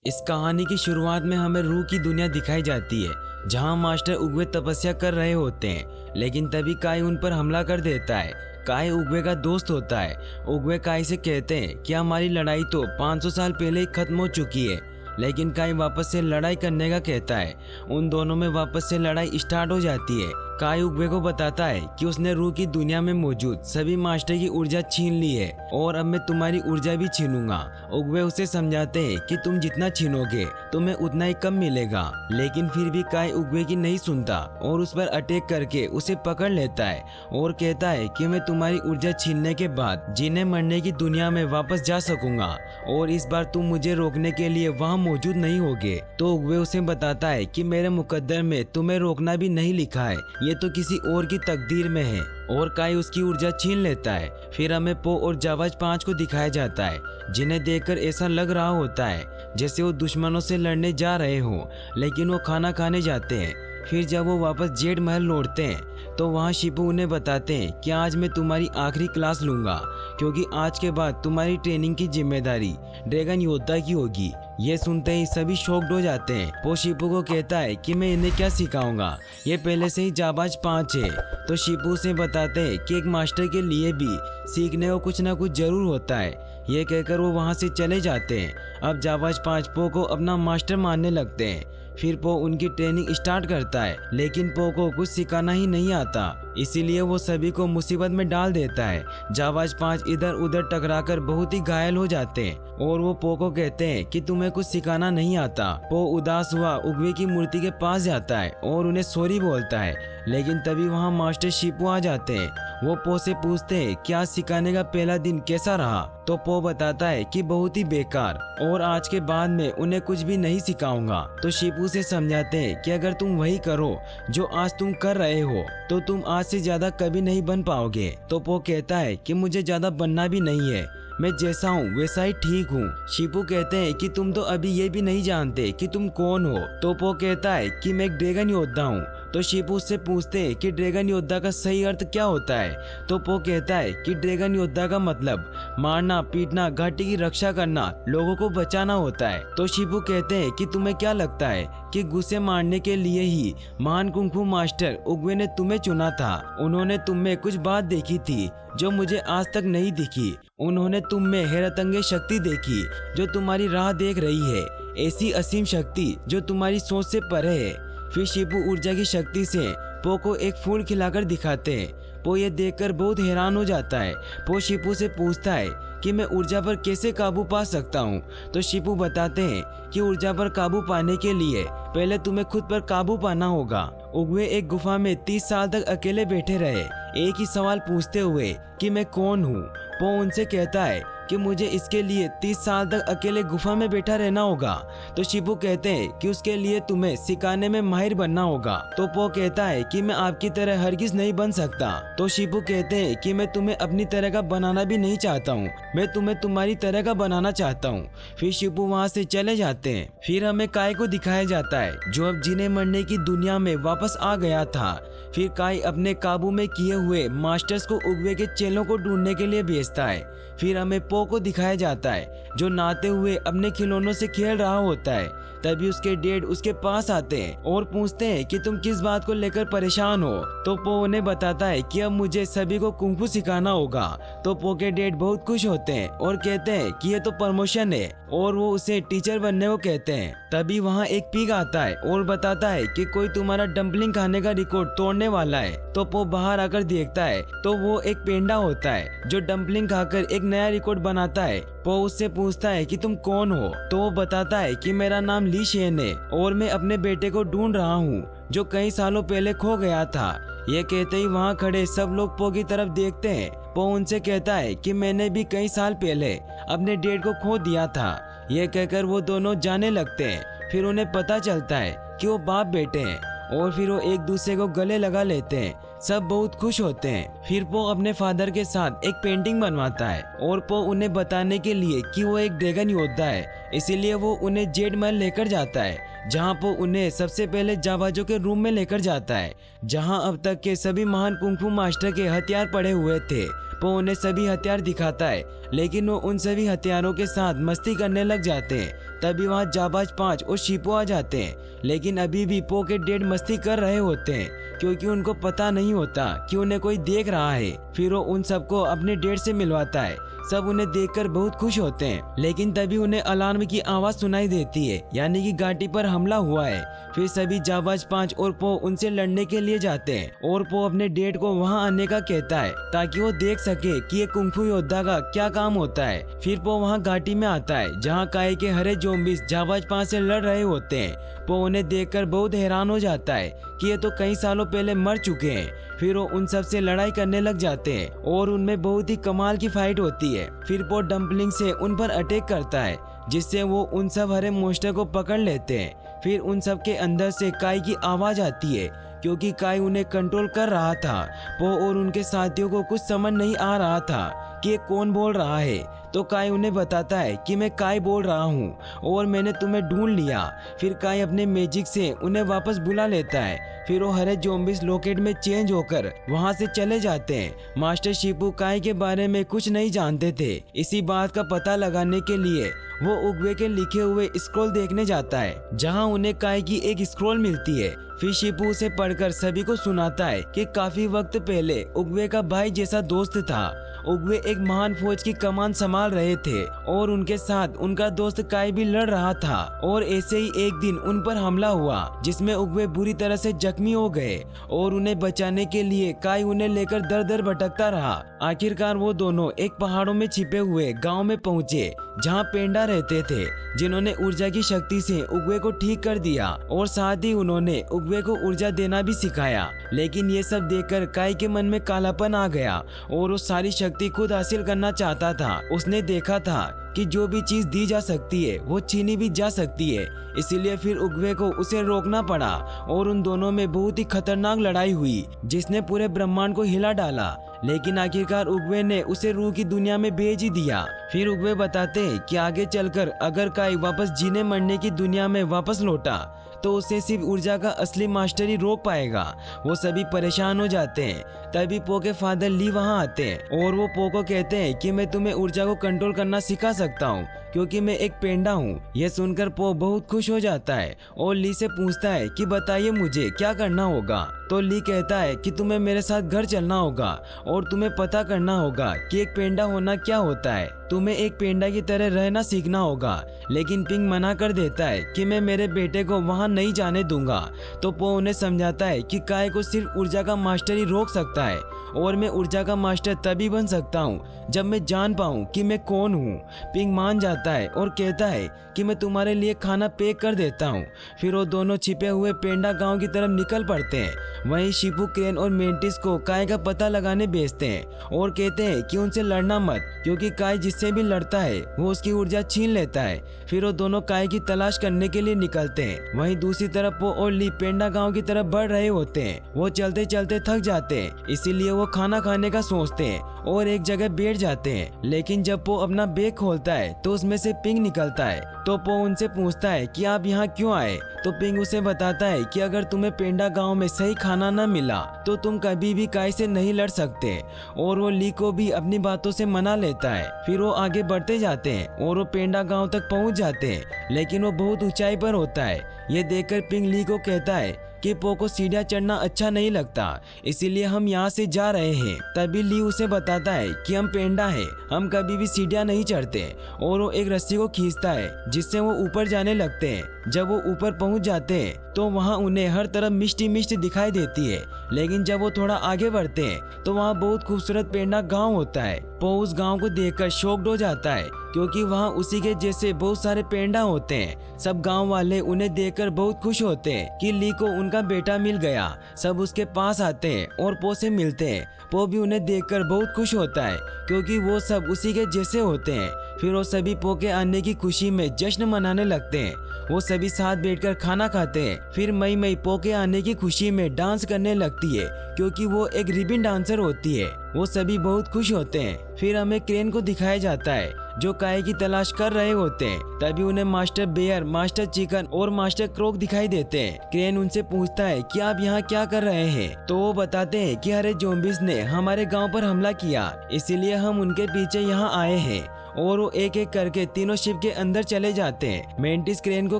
इस कहानी की शुरुआत में हमें रूह की दुनिया दिखाई जाती है, जहां मास्टर उगवे तपस्या कर रहे होते हैं। लेकिन तभी काई उन पर हमला कर देता है। काई उगवे का दोस्त होता है। उगवे काई से कहते हैं कि हमारी लड़ाई तो 500 साल पहले ही खत्म हो चुकी है। लेकिन काई वापस से लड़ाई करने का कहता है। उन दोनों में वापस से लड़ाई स्टार्ट हो जाती है। काई उगवे को बताता है कि उसने रूह की दुनिया में मौजूद सभी मास्टर की ऊर्जा छीन ली है और अब मैं तुम्हारी ऊर्जा भी छीनूंगा। उगवे उसे समझाते हैं कि तुम जितना छीनोगे तुम्हें उतना ही कम मिलेगा। लेकिन फिर भी काई उगवे की नहीं सुनता और उस पर अटैक करके उसे पकड़ लेता है और कहता है कि मैं तुम्हारी ऊर्जा छीनने के बाद जीने मरने की दुनिया में वापस जा सकूंगा और इस बार तुम मुझे रोकने के लिए वहाँ मौजूद नहीं होगे। तो उगवे उसे बताता है कि मेरे मुकद्दर में तुम्हें रोकना भी नहीं लिखा है, ये तो किसी और की तकदीर में है। और काई उसकी ऊर्जा छीन लेता है। फिर हमें पो और जावाज 5 को दिखाया जाता है, जिन्हें देखकर ऐसा लग रहा होता है जैसे वो दुश्मनों से लड़ने जा रहे हों, लेकिन वो खाना खाने जाते हैं। फिर जब वो वापस जेड महल लौटते हैं तो वहाँ शिपू उन्हें बताते हैं कि आज मैं तुम्हारी आखिरी क्लास लूंगा, क्योंकि आज के बाद तुम्हारी ट्रेनिंग की जिम्मेदारी ड्रैगन योद्धा की होगी। ये सुनते ही सभी शॉक्ड हो जाते हैं। वो शिपू को कहता है कि मैं इन्हें क्या सिखाऊंगा, ये पहले से ही जाबाज 5 है। तो शिपू से बताते हैं कि एक मास्टर के लिए भी सीखने को कुछ ना कुछ जरूर होता है। ये कहकर वो वहाँ से चले जाते हैं। अब जाबाज 5 पो को अपना मास्टर मानने लगते हैं। फिर पो उनकी ट्रेनिंग स्टार्ट करता है, लेकिन पो को कुछ सिखाना ही नहीं आता, इसीलिए वो सभी को मुसीबत में डाल देता है। जाबाज 5 इधर उधर टकराकर बहुत ही घायल हो जाते हैं और वो पो को कहते हैं कि तुम्हें कुछ सिखाना नहीं आता। पो उदास हुआ उगवे की मूर्ति के पास जाता है और उन्हें सॉरी बोलता है, लेकिन तभी वहाँ मास्टर शिपू आ जाते हैं। वो पो से पूछते हैं कि आज सिखाने का पहला दिन कैसा रहा। तो पो बताता है कि बहुत ही बेकार और आज के बाद में उन्हें कुछ भी नहीं सिखाऊंगा। तो शिपू से समझाते हैं कि अगर तुम वही करो जो आज तुम कर रहे हो तो तुम आज से ज्यादा कभी नहीं बन पाओगे। तो पो कहता है कि मुझे ज्यादा बनना भी नहीं है, मैं जैसा हूँ वैसा ही ठीक हूँ। शिपू कहते हैं कि तुम तो अभी ये भी नहीं जानते कि तुम कौन हो। तो पो कहता है कि मैं एक ड्रैगन योद्धा हूँ। तो शिपू उससे पूछते हैं कि ड्रैगन योद्धा का सही अर्थ क्या होता है। तो पो कहता है कि ड्रैगन योद्धा का मतलब मारना पीटना, घाटी की रक्षा करना, लोगों को बचाना होता है। तो शिपू कहते हैं कि तुम्हें क्या लगता है कि गुस्से मारने के लिए ही महान कुंफू मास्टर उगवे ने तुम्हें चुना था? उन्होंने तुम में कुछ बात देखी थी जो मुझे आज तक नहीं दिखी। उन्होंने तुम में हैरतअंगेज शक्ति देखी जो तुम्हारी राह देख रही है, ऐसी असीम शक्ति जो तुम्हारी सोच से परे है। फिर शिपू ऊर्जा की शक्ति से पो को एक फूल खिलाकर दिखाते हैं। पो ये देखकर बहुत हैरान हो जाता है। पो शिपू से पूछता है कि मैं ऊर्जा पर कैसे काबू पा सकता हूँ। तो शिपू बताते हैं कि ऊर्जा पर काबू पाने के लिए पहले तुम्हें खुद पर काबू पाना होगा। उगवे एक गुफा में 30 साल तक अकेले बैठे रहे, एक ही सवाल पूछते हुए कि मैं कौन हूँ। पो उनसे कहता है कि मुझे इसके लिए 30 साल तक अकेले गुफा में बैठा रहना होगा। तो शिपू कहते हैं कि उसके लिए तुम्हें सिखाने में माहिर बनना होगा। तो पो कहता है कि मैं आपकी तरह हरगिज नहीं बन सकता। तो शिपू कहते हैं कि मैं तुम्हें अपनी तरह का बनाना भी नहीं चाहता हूँ, मैं तुम्हें तुम्हारी तरह का बनाना चाहता हूँ। फिर शिपू वहाँ से चले जाते हैं। फिर हमें काई को दिखाया जाता है जो अब जीने मरने की दुनिया में वापस आ गया था। फिर काई अपने काबू में किए हुए मास्टर्स को उगवे के चेलों को ढूंढने के लिए भेजता है। फिर हमें पो को दिखाया जाता है जो नहाते हुए अपने खिलौनों से खेल रहा होता है। तभी उसके डैड उसके पास आते हैं और पूछते हैं कि तुम किस बात को लेकर परेशान हो। तो पो उन्हें बताता है कि अब मुझे सभी को कुंफू सिखाना होगा। तो पो के डैड बहुत खुश होते हैं और कहते हैं कि ये तो प्रमोशन है और वो उसे टीचर बनने को कहते हैं। तभी वहाँ एक पिग आता है और बताता है कि कोई तुम्हारा डम्पलिंग खाने का रिकॉर्ड तोड़ने वाला है। तो पो बाहर आकर देखता है तो वो एक पेंडा होता है जो डम्पलिंग खाकर एक नया रिकॉर्ड बनाता है। पो उससे पूछता है कि तुम कौन हो। तो वो बताता है कि मेरा नाम ली शेन है और मैं अपने बेटे को ढूंढ रहा हूँ जो कई सालों पहले खो गया था। ये कहते ही वहाँ खड़े सब लोग पो की तरफ देखते हैं। पो उनसे कहता है कि मैंने भी कई साल पहले अपने डैड को खो दिया था। ये कहकर वो दोनों जाने लगते हैं। फिर उन्हें पता चलता है कि वो बाप बेटे हैं और फिर वो एक दूसरे को गले लगा लेते हैं। सब बहुत खुश होते हैं। फिर पो अपने फादर के साथ एक पेंटिंग बनवाता है और पो उन्हें बताने के लिए कि वो एक ड्रैगन योद्धा है, इसीलिए वो उन्हें जेड महल लेकर जाता है जहाँ पो उन्हें सबसे पहले जाबाजों के रूम में लेकर जाता है, जहाँ अब तक के सभी महान कुंफू मास्टर के हथियार पड़े हुए थे। पो उन्हें सभी हथियार दिखाता है, लेकिन वो उन सभी हथियारों के साथ मस्ती करने लग जाते हैं। तभी वहाँ जाबाज 5 और शिपो आ जाते हैं, लेकिन अभी भी पो के डेड मस्ती कर रहे होते हैं, क्योंकि उनको पता नहीं होता कि उन्हें कोई देख रहा है। फिर वो उन सबको अपने डेड से मिलवाता है। सब उन्हें देखकर बहुत खुश होते हैं, लेकिन तभी उन्हें अलार्म की आवाज सुनाई देती है, यानी कि घाटी पर हमला हुआ है। फिर सभी जाबाज 5 और पो उनसे लड़ने के लिए जाते हैं, और पो अपने डेड को वहां आने का कहता है ताकि वो देख सके कि ये कुंफू योद्धा का क्या काम होता है। फिर पो वहां घाटी में आता है, जहां काई के हरे ज़ॉम्बीज़ जाबाज 5 से लड़ रहे होते हैं। पो उन्हें देखकर बहुत हैरान हो जाता है कि ये तो कई सालों पहले मर चुके हैं। फिर वो उन सब से लड़ाई करने लग जाते हैं, और उनमें बहुत ही कमाल की फाइट होती है। फिर पो डम्पलिंग से उन पर अटैक करता है, जिससे वो उन सब हरे मोस्टर को पकड़ लेते हैं। फिर उन सब के अंदर से काई की आवाज आती है, क्योंकि काई उन्हें कंट्रोल कर रहा था। पो और उनके साथियों को कुछ समझ नहीं आ रहा था कि कौन बोल रहा है, तो काई उन्हें बताता है कि मैं काई बोल रहा हूँ और मैंने तुम्हें ढूंढ लिया। फिर काई अपने मैजिक से उन्हें वापस बुला लेता है। फिर वो हरे ज़ॉम्बीज़ लॉकेट में चेंज होकर वहाँ से चले जाते हैं। मास्टर शिपू काई के बारे में कुछ नहीं जानते थे। इसी बात का पता लगाने के लिए वो उग्वे के लिखे हुए स्क्रॉल देखने जाता है, जहाँ उन्हें काई की एक स्क्रॉल मिलती है। फिर शिपू उसे पढ़कर सभी को सुनाता है कि काफी वक्त पहले उग्वे का भाई जैसा दोस्त था। उग्वे एक महान फौज की कमान संभाल रहे थे, और उनके साथ उनका दोस्त काई भी लड़ रहा था। और ऐसे ही एक दिन उन पर हमला हुआ, जिसमें उग्वे बुरी तरह से जख्मी हो गए, और उन्हें बचाने के लिए काई उन्हें लेकर दर दर भटकता रहा। आखिरकार वो दोनों एक पहाड़ों में छिपे हुए गांव में पहुंचे, जहां पेंडा रहते थे, जिन्होंने ऊर्जा की शक्ति से उग्वे को ठीक कर दिया, और साथ ही उन्होंने उग्वे को ऊर्जा देना भी सिखाया। लेकिन ये सब देखकर काई के मन में कालापन आ गया, और वो सारी शक्ति खुद हासिल करना चाहता था। उसने देखा था कि जो भी चीज दी जा सकती है वो छीनी भी जा सकती है, इसीलिए फिर उग्वे को उसे रोकना पड़ा, और उन दोनों में बहुत ही खतरनाक लड़ाई हुई, जिसने पूरे ब्रह्मांड को हिला डाला। लेकिन आखिरकार उग्वे ने उसे रूह की दुनिया में भेज ही दिया। फिर उग्वे बताते हैं कि आगे चलकर अगर काई वापस जीने मरने की दुनिया में वापस लौटा, तो उसे सिर्फ ऊर्जा का असली मास्टर ही रोक पाएगा। वो सभी परेशान हो जाते हैं। तभी पो के फादर ली वहाँ आते हैं, और वो पो को कहते हैं कि मैं तुम्हें ऊर्जा को कंट्रोल करना सिखा सकता हूँ, क्योंकि मैं एक पेंडा हूँ। यह सुनकर पो बहुत खुश हो जाता है, और ली से पूछता है कि बताइए मुझे क्या करना होगा। तो ली कहता है कि तुम्हें मेरे साथ घर चलना होगा, और तुम्हें पता करना होगा कि एक पेंडा होना क्या होता है। तुम्हें एक पेंडा की तरह रहना सीखना होगा। लेकिन पिंग मना कर देता है कि मैं मेरे बेटे को वहां नहीं जाने दूंगा। तो पो उन्हें समझाता है कि काई को सिर्फ ऊर्जा का मास्टर ही रोक सकता है, और मैं ऊर्जा का मास्टर तभी बन सकता हूँ जब मैं जान पाऊँ कि मैं कौन हूँ। पिंग मान जाता है और कहता है कि मैं तुम्हारे लिए खाना पैक कर देता हूँ। फिर वो दोनों छिपे हुए पेंडा गांव की तरफ निकल पड़ते हैं। वहीं शिपू क्रेन और मेंटिस को काई का पता लगाने भेजते हैं, और कहते हैं कि उनसे लड़ना मत, क्योंकि काई जिससे भी लड़ता है वो उसकी ऊर्जा छीन लेता है। फिर वो दोनों काई की तलाश करने के लिए निकलते हैं। वहीं दूसरी तरफ पो और ली पेंडा गांव की तरफ बढ़ रहे होते हैं। वो चलते चलते थक जाते हैं, इसीलिए वो खाना खाने का सोचते हैं और एक जगह बैठ जाते हैं। लेकिन जब पो अपना बैग खोलता है तो उसमें से पिंग निकलता है। तो पो उनसे पूछता है कि आप यहाँ क्यों आए। तो पिंग उसे बताता है कि अगर तुम्हें पेंडा गांव में सही खाना न मिला तो तुम कभी भी काई से नहीं लड़ सकते, और वो ली को भी अपनी बातों से मना लेता है। फिर वो आगे बढ़ते जाते हैं और वो पेंडा गांव तक पहुंच जाते हैं, लेकिन वो बहुत ऊंचाई पर होता है। ये देखकर पिंग ली को कहता है कि पो को सीढ़ियाँ चढ़ना अच्छा नहीं लगता, इसीलिए हम यहाँ से जा रहे हैं। तभी ली उसे बताता है कि हम पेंडा हैं, हम कभी भी सीढ़ियाँ नहीं चढ़ते, और वो एक रस्सी को खींचता है जिससे वो ऊपर जाने लगते हैं। जब वो ऊपर पहुँच जाते हैं तो वहाँ उन्हें हर तरफ मिष्टी मिष्टी दिखाई देती है। लेकिन जब वो थोड़ा आगे बढ़ते हैं तो वहाँ बहुत खूबसूरत पेंडा गाँव होता है। पो उस गाँव को देखकर शॉक्ड हो जाता है, क्योंकि वहाँ उसी के जैसे बहुत सारे पेंडा होते हैं। सब गांव वाले उन्हें देखकर बहुत खुश होते हैं कि ली को उनका बेटा मिल गया। सब उसके पास आते हैं और पो से मिलते हैं। पो भी उन्हें देखकर बहुत खुश होता है, क्योंकि वो सब उसी के जैसे होते हैं। फिर वो सभी पो के आने की खुशी में जश्न मनाने लगते हैं। वो सभी साथ बैठकर खाना खाते हैं। फिर मई पो के आने की खुशी में डांस करने लगती है, क्योंकि वो एक रिबन डांसर होती है। वो सभी बहुत खुश होते हैं। फिर हमें क्रेन को दिखाया जाता है जो काई की तलाश कर रहे होते हैं। तभी उन्हें मास्टर बेयर, मास्टर चिकन और मास्टर क्रोक दिखाई देते हैं। क्रेन उनसे पूछता है कि आप यहाँ क्या कर रहे हैं, तो वो बताते हैं कि हरे ज़ॉम्बीज़ ने हमारे गांव पर हमला किया, इसीलिए हम उनके पीछे यहाँ आए हैं। और वो एक एक करके तीनों शिप के अंदर चले जाते हैं। मेंटिस क्रेन को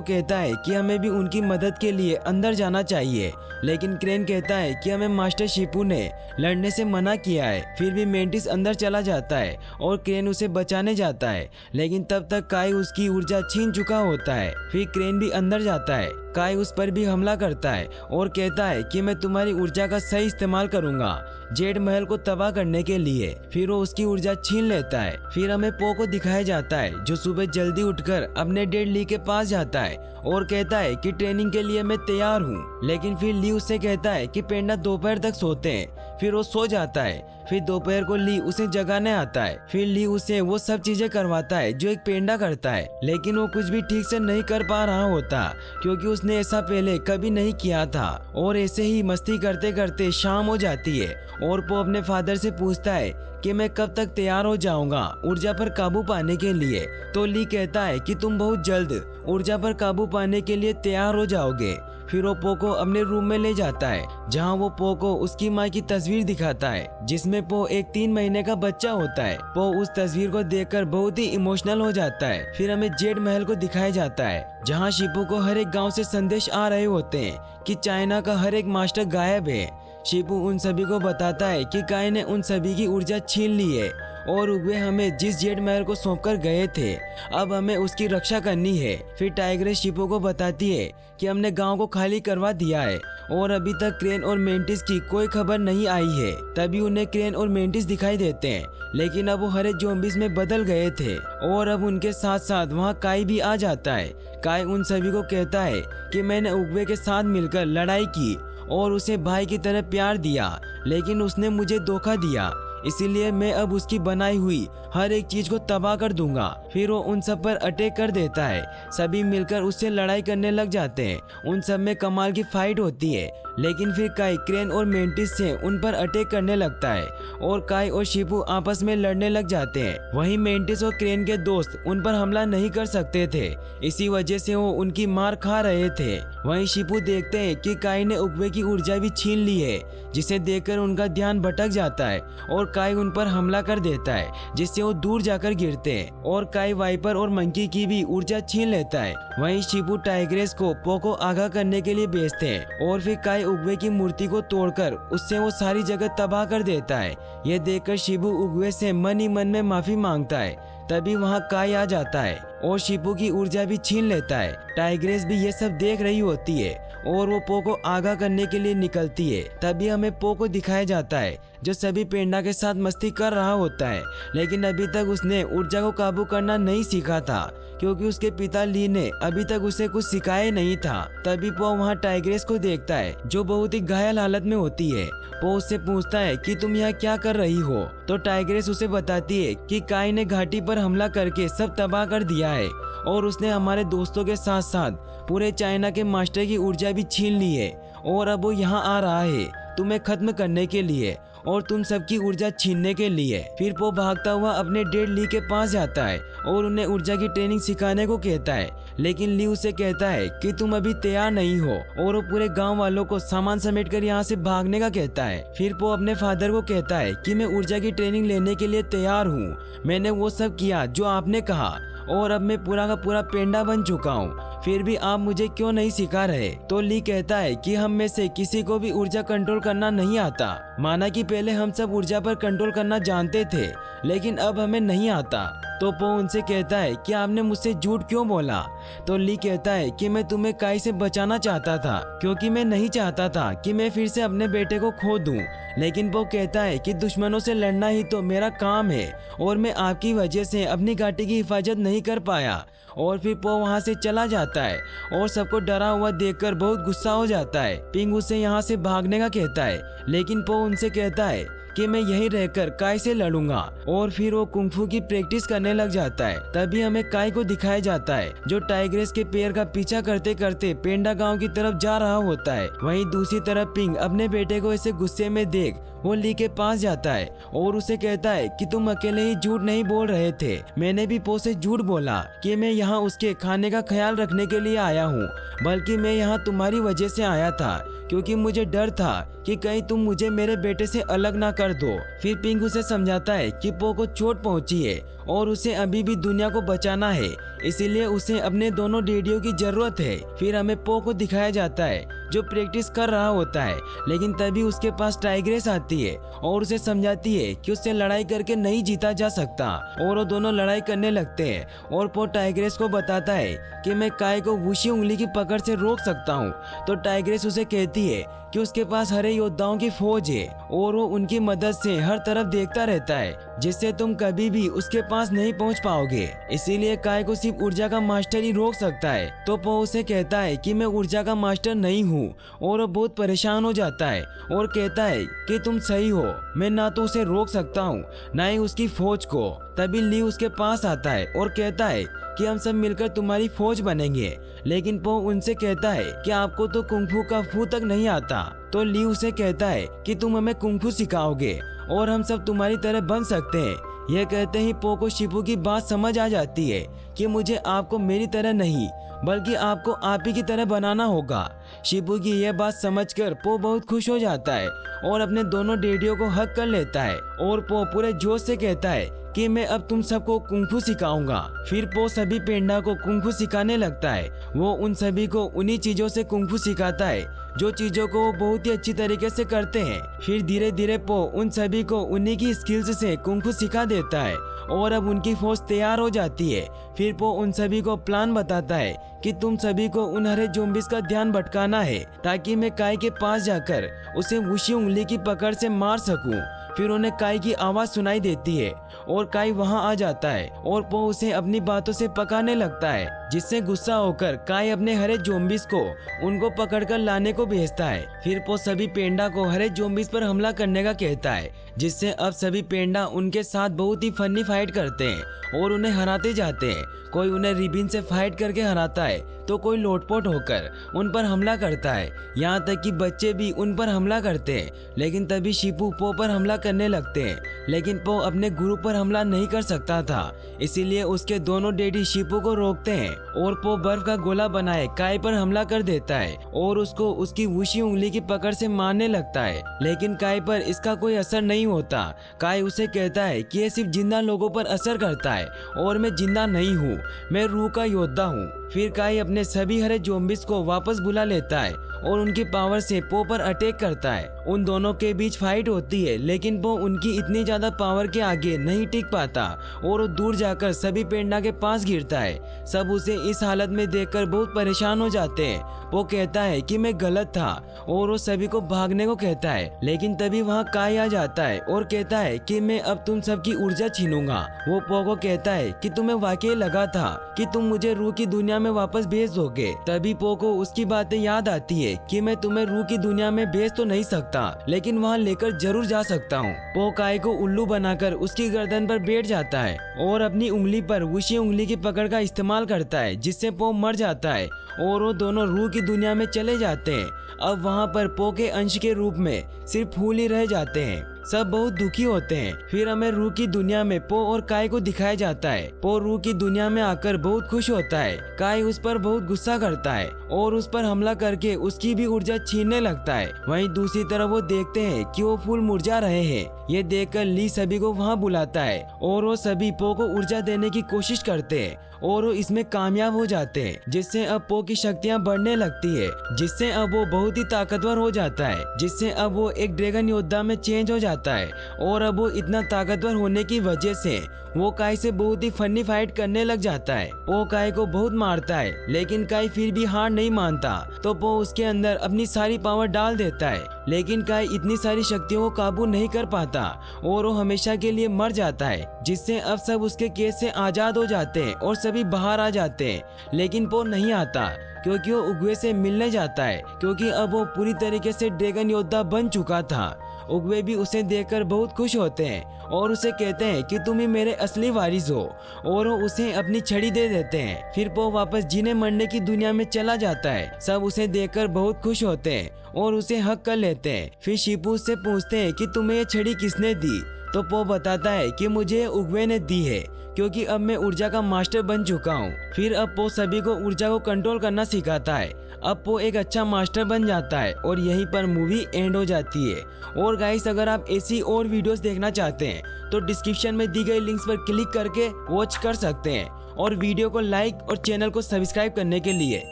कहता है कि हमें भी उनकी मदद के लिए अंदर जाना चाहिए, लेकिन क्रेन कहता है कि हमें मास्टर शिपू ने लड़ने से मना किया है। फिर भी मेंटिस अंदर चला जाता है और क्रेन उसे बचाने जाता है, लेकिन तब तक काई उसकी ऊर्जा छीन चुका होता है। फिर क्रेन भी अंदर जाता है। काई उस पर भी हमला करता है और कहता है कि मैं तुम्हारी ऊर्जा का सही इस्तेमाल करूंगा जेड महल को तबाह करने के लिए। फिर वो उसकी ऊर्जा छीन लेता है। फिर हमें पो को दिखाया जाता है जो सुबह जल्दी उठकर अपने डेड ली के पास जाता है और कहता है कि ट्रेनिंग के लिए मैं तैयार हूँ। लेकिन फिर ली उससे कहता है कि पेंडा दोपहर तक सोते हैं। फिर वो सो जाता है। फिर दोपहर को ली उसे जगाने आता है। फिर ली उसे वो सब चीजें करवाता है जो एक पेंडा करता है, लेकिन वो कुछ भी ठीक से नहीं कर पा रहा होता क्योंकि उसने ऐसा पहले कभी नहीं किया था। और ऐसे ही मस्ती करते करते शाम हो जाती है और पो अपने फादर से पूछता है कि मैं कब तक तैयार हो जाऊंगा ऊर्जा पर काबू पाने के लिए। तो ली कहता है कि तुम बहुत जल्द ऊर्जा पर काबू पाने के लिए तैयार हो जाओगे। फिर वो पो को अपने रूम में ले जाता है जहां वो पो को उसकी माँ की तस्वीर दिखाता है जिसमें पो एक 3 महीने का बच्चा होता है। पो उस तस्वीर को देखकर बहुत ही इमोशनल हो जाता है। फिर हमें जेड महल को दिखाया जाता है जहां शिपू को हर एक गांव से संदेश आ रहे होते हैं कि चाइना का हर एक मास्टर गायब है। शिपू उन सभी को बताता है कि काई ने उन सभी की ऊर्जा छीन ली है और वे हमें जिस जेड महल को सौंपकर गए थे अब हमें उसकी रक्षा करनी है। फिर टाइग्रेस शिपू को बताती है कि हमने गांव को खाली करवा दिया है और अभी तक क्रेन और मेंटिस की कोई खबर नहीं आई है। तभी उन्हें क्रेन और मेंटिस दिखाई देते हैं, लेकिन अब वो हरे ज़ॉम्बीज़ में बदल गए थे और अब उनके साथ साथ वहाँ काई भी आ जाता है। काई उन सभी को कहता है कि मैंने उग्वे के साथ मिलकर लड़ाई की और उसे भाई की तरह प्यार दिया, लेकिन उसने मुझे धोखा दिया, इसीलिए मैं अब उसकी बनाई हुई हर एक चीज को तबाह कर दूंगा। फिर वो उन सब पर अटैक कर देता है। सभी मिलकर उससे लड़ाई करने लग जाते हैं। उन सब में कमाल की फाइट होती है, लेकिन फिर काई क्रेन और मेंटिस से उन पर अटैक करने लगता है और काई और शिपू आपस में लड़ने लग जाते हैं। वहीं मेंटिस और क्रेन के दोस्त उन पर हमला नहीं कर सकते थे, इसी वजह से वो उनकी मार खा रहे थे। वहीं शिपू देखते हैं कि काई ने उग्वे की ऊर्जा भी छीन ली है, जिसे देखकर उनका ध्यान भटक जाता है और काई उन पर हमला कर देता है, जिससे वो दूर जाकर गिरते हैं और काई वाइपर और मंकी की भी ऊर्जा छीन लेता है। वहीं शिपू टाइग्रेस को पो को आगाह करने के लिए भेजते हैं और फिर काई उग्वे की मूर्ति को तोड़कर उससे वो सारी जगह तबाह कर देता है। यह देखकर शिबू उग्वे से मन ही मन में माफी मांगता है। तभी वहाँ काई आ जाता है और शिपू की ऊर्जा भी छीन लेता है। टाइग्रेस भी ये सब देख रही होती है और वो पो को आगाह करने के लिए निकलती है। तभी हमें पो को दिखाया जाता है जो सभी पेंडा के साथ मस्ती कर रहा होता है, लेकिन अभी तक उसने ऊर्जा को काबू करना नहीं सीखा था क्योंकि उसके पिता ली ने अभी तक उसे कुछ सिखाया नहीं था। तभी पो वहाँ टाइग्रेस को देखता है जो बहुत ही घायल हालत में होती है। पो उससे पूछता है कि तुम यहाँ क्या कर रही हो, तो टाइग्रेस उसे बताती है कि काई ने घाटी पर हमला करके सब तबाह कर दिया है और उसने हमारे दोस्तों के साथ साथ पूरे चाइना के मास्टर की ऊर्जा भी छीन ली है और अब वो यहाँ आ रहा है तुम्हें खत्म करने के लिए और तुम सबकी ऊर्जा छीनने के लिए। फिर पो भागता हुआ अपने डेड ली के पास जाता है और उन्हें ऊर्जा की ट्रेनिंग सिखाने को कहता है, लेकिन ली उसे कहता है कि तुम अभी तैयार नहीं हो और वो पूरे गांव वालों को सामान समेटकर यहाँ से भागने का कहता है। फिर पो अपने फादर को कहता है कि मैं ऊर्जा की ट्रेनिंग लेने के लिए तैयार हूँ, मैंने वो सब किया जो आपने कहा और अब मैं पूरा का पूरा पेंडा बन चुका हूँ, फिर भी आप मुझे क्यों नहीं सिखा रहे। तो ली कहता है कि हम में से किसी को भी ऊर्जा कंट्रोल करना नहीं आता। माना कि पहले हम सब ऊर्जा पर कंट्रोल करना जानते थे, लेकिन अब हमें नहीं आता। तो पो उनसे कहता है कि आपने मुझसे झूठ क्यों बोला। तो ली कहता है कि मैं तुम्हें काई से बचाना चाहता था क्योंकि मैं नहीं चाहता था कि मैं फिर से अपने बेटे को खो दूं। लेकिन पो कहता है कि दुश्मनों से लड़ना ही तो मेरा काम है और मैं आपकी वजह से अपनी घाटी की हिफाजत नहीं कर पाया। और फिर पो वहाँ से चला जाता है और सबको डरा हुआ देखकर बहुत गुस्सा हो जाता है। पिंग उसे यहाँ से भागने का कहता है, लेकिन पो उनसे कहता है कि मैं यहीं रहकर काय से लड़ूंगा और फिर वो कुंफू की प्रैक्टिस करने लग जाता है। तभी हमें काय को दिखाया जाता है जो टाइग्रेस के पैर का पीछा करते करते पेंडा गांव की तरफ जा रहा होता है। वहीं दूसरी तरफ पिंग अपने बेटे को ऐसे गुस्से में देख वो ली के पास जाता है और उसे कहता है कि तुम अकेले ही झूठ नहीं बोल रहे थे, मैंने भी पो से झूठ बोला कि मैं यहाँ उसके खाने का ख्याल रखने के लिए आया हूँ, बल्कि मैं यहाँ तुम्हारी वजह से आया था क्योंकि मुझे डर था कि कहीं तुम मुझे मेरे बेटे से अलग ना कर दो। फिर पिंग उसे समझाता है कि पो को चोट पहुंची है और उसे अभी भी दुनिया को बचाना है, इसीलिए उसे अपने दोनों डैडियों की जरूरत है। फिर हमें पो को दिखाया जाता है जो प्रैक्टिस कर रहा होता है, लेकिन तभी उसके पास टाइग्रेस आती है और उसे समझाती है कि उससे लड़ाई करके नहीं जीता जा सकता और वो दोनों लड़ाई करने लगते हैं। और पो टाइग्रेस को बताता है कि मैं काय को वुशी उंगली की पकड़ से रोक सकता हूँ। तो टाइग्रेस उसे कहती है कि उसके पास हरे योद्धाओं की फौज है और वो उनकी मदद से हर तरफ देखता रहता है, जिससे तुम कभी भी उसके पास नहीं पहुंच पाओगे, इसीलिए काय को सिर्फ ऊर्जा का मास्टर ही रोक सकता है। तो पो उसे कहता है कि मैं ऊर्जा का मास्टर नहीं हूँ और वो बहुत परेशान हो जाता है और कहता है कि तुम सही हो, मैं ना तो उसे रोक सकता हूँ ना ही उसकी फौज को। तभी ली उसके पास आता है और कहता है कि हम सब मिलकर तुम्हारी फौज बनेंगे, लेकिन पो उनसे कहता है कि आपको तो कुंफू का फू तक नहीं आता। तो ली उसे कहता है कि तुम हमें कुंफू सिखाओगे और हम सब तुम्हारी तरह बन सकते हैं। यह कहते ही पो को शिपू की बात समझ आ जाती है कि मुझे आपको मेरी तरह नहीं बल्कि आपको आप ही की तरह बनाना होगा। शिपू की यह बात समझकर पो बहुत खुश हो जाता है और अपने दोनों डैडियों को हक कर लेता है और पो पूरे जोश से कहता है कि मैं अब तुम सबको कुंफू सिखाऊंगा। फिर पो सभी पेंडा को कुंफू सिखाने लगता है। वो उन सभी को उन्हीं चीजों से कुंफू सिखाता है जो चीजों को वो बहुत ही अच्छी तरीके से करते हैं। फिर धीरे धीरे पो उन सभी को उन्हीं की स्किल्स से कुंफू सिखा देता है और अब उनकी फौज तैयार हो जाती है। फिर पो उन सभी को प्लान बताता है कि तुम सभी को उन हरे ज़ॉम्बीज़ का ध्यान भटकाना है ताकि मैं काय के पास जाकर उसे वुशी उंगली की पकड़ से मार सकूं। फिर उन्हें काय की आवाज सुनाई देती है और काय वहां आ जाता है और पो उसे अपनी बातों से पकाने लगता है, जिससे गुस्सा होकर काय अपने हरे ज़ॉम्बीज़ को उनको पकड़कर लाने को भेजता है। फिर पो सभी पेंडा को हरे ज़ॉम्बीज़ पर हमला करने का कहता है, जिससे अब सभी पेंडा उनके साथ बहुत ही फनी फाइट करते हैं और उन्हें हराते जाते हैं। कोई उन्हें रिबिन से फाइट करके हराता है तो कोई लोटपोट होकर उन पर हमला करता है, यहाँ तक कि बच्चे भी उन पर हमला करते हैं। लेकिन तभी शिपू पो पर हमला करने लगते हैं, लेकिन पो अपने गुरु पर हमला नहीं कर सकता था, इसीलिए उसके दोनों डैडी शिपू को रोकते हैं और पो बर्फ का गोला बनाए काय पर हमला कर देता है और उसको उसकी वुशी उंगली की पकड़ से मारने लगता है। लेकिन काय पर इसका कोई असर नहीं होता। काय उसे कहता है कि ये सिर्फ जिंदा लोगों पर असर करता है और मैं जिंदा नहीं हूँ, मैं रूह का योद्धा हूँ। फिर काय अपने सभी हरे ज़ॉम्बीज़ को वापस बुला लेता है और उनकी पावर से पो पर अटैक करता है। उन दोनों के बीच फाइट होती है, लेकिन पो उनकी इतनी ज्यादा पावर के आगे नहीं टिक पाता और वो दूर जाकर सभी पेंडा के पास गिरता है। सब उसे इस हालत में देखकर बहुत परेशान हो जाते हैं। वो कहता है कि मैं गलत था और वो सभी को भागने को कहता है, लेकिन तभी वहाँ काय आ जाता है और कहता है कि मैं अब तुम सबकी ऊर्जा छीनूंगा। वो पो को कहता है कि तुम्हें वाकई लगा था कि तुम मुझे रूह की दुनिया में वापस भेज दोगे। तभी पो को उसकी बातें याद आती है कि मैं तुम्हें रूह की दुनिया में भेज तो नहीं सकता, लेकिन वहाँ लेकर जरूर जा सकता हूँ। पो काय को उल्लू बनाकर उसकी गर्दन पर बैठ जाता है और अपनी उंगली पर वुशी उंगली की पकड़ का इस्तेमाल करता है, जिससे पो मर जाता है और वो दोनों रूह की दुनिया में चले जाते हैं। अब वहाँ पर पो के अंश के रूप में सिर्फ फूल ही रह जाते हैं। सब बहुत दुखी होते हैं। फिर हमें रूह की दुनिया में पो और काय को दिखाया जाता है। पो रूह की दुनिया में आकर बहुत खुश होता है। काय उस पर बहुत गुस्सा करता है और उस पर हमला करके उसकी भी ऊर्जा छीनने लगता है। वहीं दूसरी तरफ वो देखते हैं कि वो फूल मुरझा रहे हैं। ये देखकर ली सभी को वहाँ बुलाता है और वो सभी पो को ऊर्जा देने की कोशिश करते हैं और वो इसमें कामयाब हो जाते हैं, जिससे अब पो की शक्तियाँ बढ़ने लगती है, जिससे अब वो बहुत ही ताकतवर हो जाता है, जिससे अब वो एक ड्रैगन योद्धा में चेंज हो जाता है। और अब वो इतना ताकतवर होने की वजह से वो काय से बहुत ही फनी फाइट करने लग जाता है। वो काय को बहुत मारता है, लेकिन काय फिर भी हार नहीं मानता, तो वो उसके अंदर अपनी सारी पावर डाल देता है। लेकिन काय इतनी सारी शक्तियों को काबू नहीं कर पाता और वो हमेशा के लिए मर जाता है, जिससे अब सब उसके केस से आजाद हो जाते हैं और सभी बाहर आ जाते हैं। लेकिन पो नहीं आता क्योंकि वो उगवे से मिलने जाता है, क्योंकि अब वो पूरी तरीके से ड्रैगन योद्धा बन चुका था उगवे भी उसे देखकर बहुत खुश होते हैं और उसे कहते हैं कि तुम ही मेरे असली वारिस हो, और वो उसे अपनी छड़ी दे देते हैं। फिर पो वापस जीने मरने की दुनिया में चला जाता है। सब उसे देखकर बहुत खुश होते हैं और उसे हक कर लेते हैं। फिर शिपू उससे पूछते हैं कि तुम्हें ये छड़ी किसने दी, तो पो बताता है कि मुझे उगवे ने दी है, क्योंकि अब मैं ऊर्जा का मास्टर बन चुका हूँ। फिर अब पो सभी को ऊर्जा को कंट्रोल करना सिखाता है। अब पो एक अच्छा मास्टर बन जाता है और यहीं पर मूवी एंड हो जाती है। और गाइस, अगर आप ऐसी और वीडियोस देखना चाहते हैं तो डिस्क्रिप्शन में दी गई लिंक्स पर क्लिक करके वॉच कर सकते हैं। और वीडियो को लाइक और चैनल को सब्सक्राइब करने के लिए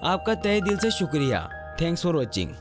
आपका तहे दिल से शुक्रिया। Thanks for watching.